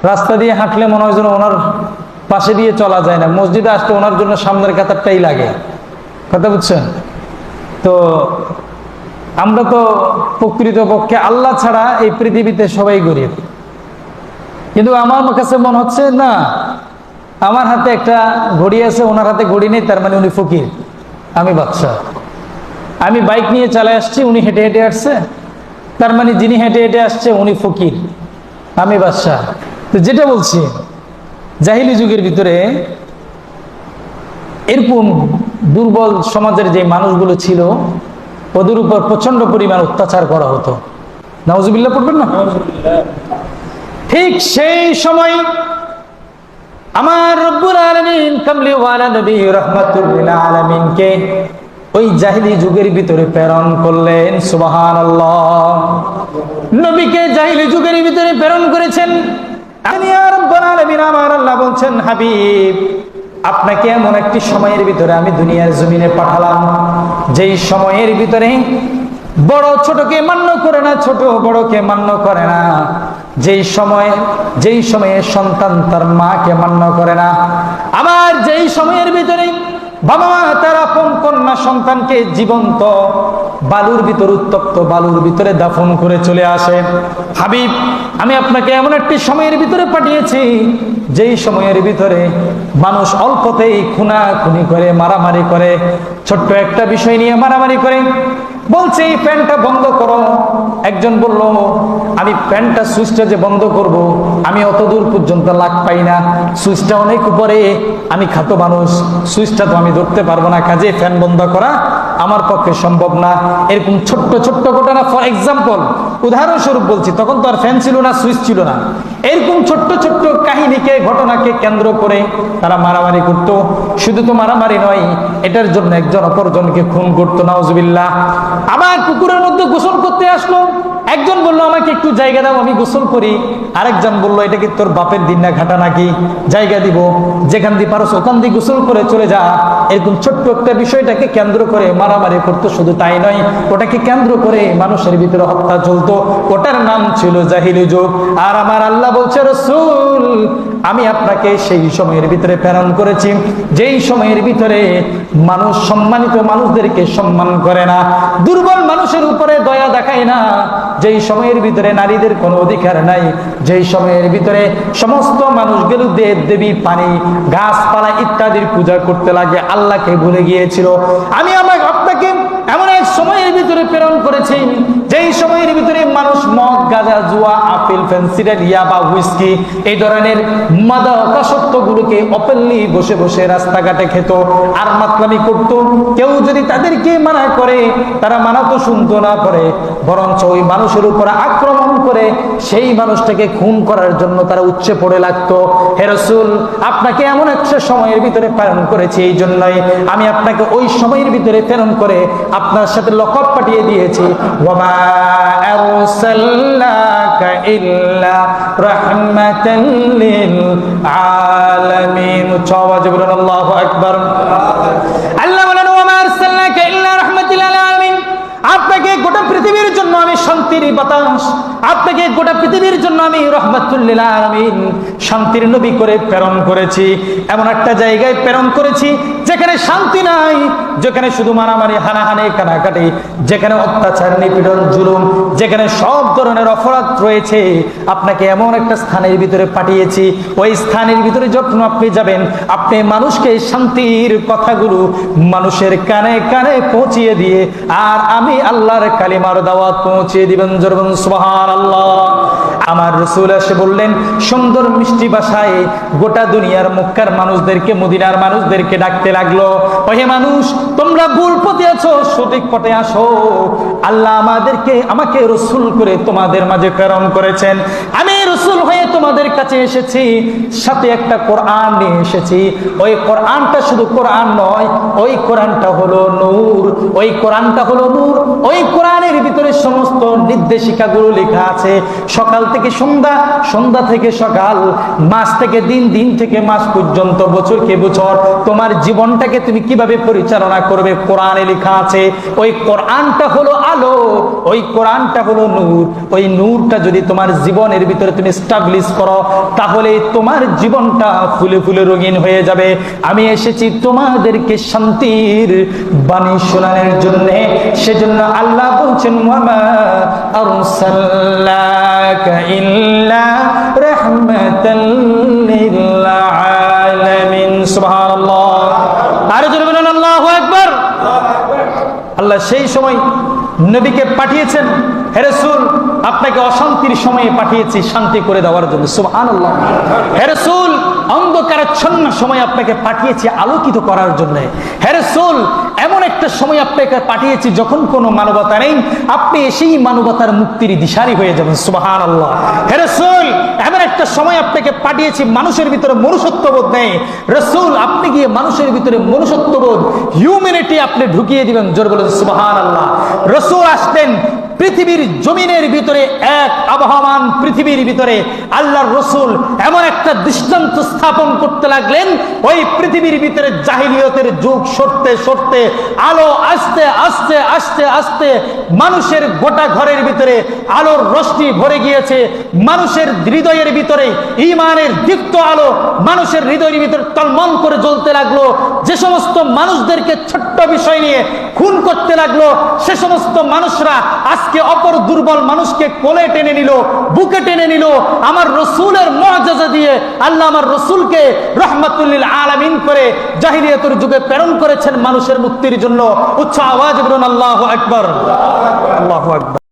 রাস্তা দিয়ে হাঁটলে মনে হয় যেন ওনার পাশে দিয়ে চলা যায় না, মসজিদে আসতে ওনার জন্য সামনের কাতারটাই লাগে। কথা বুঝছেন? তো আমরা তো প্রকৃতপক্ষে আল্লাহ ছাড়া এই পৃথিবীতে সবাই গরিব, কিন্তু আমার কাছে মনে হচ্ছে না, আমার হাতে একটা ঘড়ি আছে, ওনার হাতে ঘড়ি নেই, তার মানে উনি ফকির, আমি বাদশা। আমি বাইক নিয়ে চলে আসছি, উনি হেঁটে হেঁটে আসছে, তার মানে যিনি হেঁটে হেঁটে আসছে উনি ফকির, আমি বাদশা। তো যেটা বলছি, জাহিলি যুগের ভিতরে এরকম দুর্বল সমাজের যে মানুষগুলো ছিল ওদের উপর প্রচন্ড পরিমাণ অত্যাচার করা হতো। নাউজুবিল্লাহ পড়বেন না? ঠিক সেই সময় আমার রব্বুল আলামিন কামলি ওয়ালা নবী রাহমাতুল লিল আলামিনকে ওই জাহিলি যুগের ভিতরে প্রেরণ করলেন। সুবহানাল্লাহ। নবীকে জাহিলি যুগের ভিতরে প্রেরণ করেছেন। রব্বুল আলামিন আমার আল্লাহ বলছেন, হাবিব আপনাকে এমন একটি সময়ের ভিতরে আমি দুনিয়ার জমিনে পাঠালাম যেই সময়ের ভিতরে বড় ছোটকে মান্য করে না, ছোট বড়কে মান্য করে না, যেই সময়ে সন্তান তার মাকে মান্য করে না, আবার যেই সময়ের ভিতরে বাবা মা তার আপন কন্যা সন্তানকে জীবন্ত বালুর ভিতর, উত্তপ্ত বালুর ভিতরে দাফন করে চলে আসে। হাবিব আমি আপনাকে এমন একটি সময়ের ভিতরে পাঠিয়েছি যেই সময়ের ভিতরে মানুষ অল্পতেই খুনাখুনি করে, মারামারি করে, ছোট্ট একটা বিষয় নিয়ে মারামারি করে। বলছে এই ফ্যানটা বন্ধ করো। একজন বলল আমি ফ্যানটা সুইচটা যে বন্ধ করব, আমি অত দূর পর্যন্ত লাগ পাই না, সুইচটা অনেক উপরে, আমি খাটো মানুষ, সুইচটা তো আমি ধরতে পারবো না, কাজে ফ্যান বন্ধ করা আমার পক্ষে সম্ভব না। এরকম ছোট্ট ছোট্ট ঘটনা, ফর এক্সাম্পল উদাহরণস্বরূপ বলছি, তখন তো আর ফ্যান ছিল না, সুইচ ছিল না। এরকম ছোট্ট ছোট্ট কাহিনীকে, ঘটনাকে কেন্দ্র করে তারা মারামারি করতো। শুধু তো মারামারি নয়, এটার জন্য একজন অপরজনকে খুন করতো, নাউজুবিল্লাহ। আবার পুকুরের মধ্যে গোসল করতে আসলো, একজন বললো আমাকে একটু জায়গা দাও আমি গোসল করি, আরেকজন বললো এটা কি তোর বাপের দিন না ঘাটা নাকি, জায়গা দিব, যেখান দিয়ে পারো ওখান দিয়ে গোসল করে চলে যা। এরকম ছোট্ট একটা বিষয়টাকে কেন্দ্র করে মারামারি করতো। শুধু তাই নয়, ওটাকে কেন্দ্র করে মানুষের ভিতরে হত্যা চলতো। ওটার নাম ছিল জাহিলি যুগ। আর আমার আল্লাহ বলছে, রাসূল আমি আপনাকে সেই সময়ের ভিতরে প্রেরণ করেছি যেই সময়ের ভিতরে মানুষ সম্মানিত মানুষদেরকে সম্মান করে না, দুর্বল মানুষের উপরে দয়া দেখায় না, যেই সময়ের ভিতরে নারীদের কোনো অধিকার নাই, যেই সময়ের ভিতরে সমস্ত মানুষগুলো দেব দেবী, পানি, গাছপালা ইত্যাদির পূজা করতে লাগে, আল্লাহকে ভুলে গিয়েছিল। আমি আপনাকে এমন এক সময়ের ভিতরে প্রেরণ করেছি যেই সময়ের ভিতরে মানুষ মদ, গাঁজা, জুয়া, আপিল, ফেন্সিডিল, ইয়াবা, হুইস্কি এই ধরনের মাদকাসক্তগুলোকে ওপেনলি বসে বসে রাস্তাঘাটে খেত আর মাতলামি করত। কেউ যদি তাদেরকে মানা করে, তারা মানা তো শুনতো না, পরে বরঞ্চ ওই মানুষের উপর আক্রমণ করে সেই মানুষটাকে খুন করার জন্য তারা উচ্চে পড়ে লাগতো। হে রাসূল আপনাকে এমন একটা সময়ের ভিতরে প্রেরণ করেছি, এই জন্যই আমি আপনাকে ওই সময়ের ভিতরে প্রেরণ করে আপনার সাথে লকব পাঠিয়ে দিয়েছি, ওয়ামা আরসালনাকা ইল্লা রাহমাতাল লিল আলামিন। আওয়াজে বলুন আল্লাহু আকবার। আল্লাহ বলেন, ওয়ামা আরসালনাকা ইল্লা রাহমাতাল লিল আলামিন, আপনাকে গোটা পৃথিবীর জন্য আমি শান্তির বাতাস, আপনাকে গোটা পৃথিবীর জন্য আমি রহমাতুল লিল আলামিন, শান্তির নবী করে প্রেরণ করেছি। এমন একটা জায়গায় প্রেরণ করেছি যেখানে শান্তি নাই, যেখানে শুধু মারামারি, হানাহানি, কানাকাটি, যেখানে অত্যাচার, নিপীড়ন, জুলুম, যেখানে সব ধরনের অপরাধ রয়েছে। আপনাকে এমন একটা স্থানের ভিতরে পাঠিয়েছি, ওই স্থানের ভিতরে যখন আপনি যাবেন, আপনি মানুষকে শান্তির কথাগুলো মানুষের কানে কানে পৌঁছিয়ে দিয়ে আর আমি আল্লাহর কালিমার দাওয়াত পৌঁছিয়ে দিবেন। জোরবন সুবহানাল্লাহ। আমার রাসূল এসে বললেন সুন্দর মিষ্টি ভাষায় গোটা দুনিয়ার মক্কার মানুষদেরকে, মদিনার মানুষদেরকে ডাকতে লাগলো, ওহে মানুষ তোমরা ভুল পথে আছো, সঠিক পথে আসো। আল্লাহ আমাকে রাসূল করে তোমাদের মাঝে প্রেরণ করেছেন, আমি রাসূল হয়ে তোমাদের কাছে এসেছি, সাথে একটা কোরআন নিয়ে এসেছি। ওই কোরআনটা শুধু কোরআন নয়, ওই কোরআনটা হলো নূর, ওই কোরআনটা হলো নূর। ওই কোরআনে কোরআনের ভিতরে সমস্ত নির্দেশিকাগুলো লেখা আছে। সকাল থেকে সন্ধ্যা, সন্ধ্যা থেকে সকাল, মাস থেকে দিন, দিন থেকে মাস পর্যন্ত, বছরকে বছর তোমার জীবনটাকে তুমি কিভাবে পরিচালনা করবে কোরআনে লেখা আছে। ওই কোরআনটা হলো আলো, ওই কোরআনটা হলো নূর। ওই নূরটা যদি তোমার জীবনের ভিতরে তুমি এস্টাবলিশ করো, তাহলে তোমার জীবনটা ফুলে ফুলে রঙিন হয়ে যাবে। আমি এসেছি তোমাদেরকে শান্তির বাণী শোনানোর জন্য। সেজন্য আল্লাহ বলছেন, ওয়ামা আরসালনাকা ইল্লা রাহমাতাল লিল আলামিন। সুবহানাল্লাহ। আর জোরে বলুন আল্লাহু আকবার। আল্লাহ সেই সময় নবীকে পাঠিয়েছেন, হে রাসূল আপনাকে অশান্তির সময়ে পাঠিয়েছি শান্তি করে দেওয়ার জন্য। সুবহানাল্লাহ। হে রাসূল অন্ধকারাচ্ছন্ন সময় আপনাকে পাঠিয়েছি আলোকিত করার জন্য। হে রাসূল এমন একটা সময় আপনাকে পাঠিয়েছি যখন কোনো মানবতা নেই, আপনি এসেই মানবতার মুক্তির দিশারি হয়ে যাবেন। সুবহানাল্লাহ। হে রাসূল এমন একটা সময় আপনাকে পাঠিয়েছি মানুষের ভিতরে মনুষ্যত্ববোধ নেই, রাসূল আপনি গিয়ে মানুষের ভিতরে মনুষ্যত্ববোধ, হিউম্যানিটি আপনি ঢুকিয়ে দিবেন। জোর বলেন সুবহানাল্লাহ। রাসূল আসতেন পৃথিবীর জমিনের ভিতরে, এক আবহমান পৃথিবীর ভিতরে আল্লাহর রাসূল এমন একটা দৃষ্টান্ত স্থাপন করতে লাগলেন, ওই পৃথিবীর ভিতরে জাহিলিয়তের যুগ সরতে সরতে আলো আস্তে আস্তে আস্তে আস্তে মানুষের গোটা ঘরের ভিতরে আলোর রশ্মি ভরে গিয়েছে। মানুষের হৃদয়ের ভিতরে ঈমানের দীপ্ত আলো মানুষের হৃদয়ের ভিতরে টলমল করে জ্বলতে লাগলো। যে সমস্ত মানুষদেরকে ছোট্ট বিষয় নিয়ে খুন করতে লাগলো, সে সমস্ত মানুষরা আজকে অপর দুর্বল মানুষকে কোলে টেনে নিল, বুকে টেনে নিল। আমার রাসূলের মুআজিজা দিয়ে আল্লাহ আমার রাসূলকে রাহমাতুল লিল আলামিন করে জাহিলিয়াতের যুগে প্রেরণ করেছেন মানুষের মুক্তির জন্য। উচ্চ আওয়াজে বলুন আল্লাহু আকবার। আল্লাহু আকবার।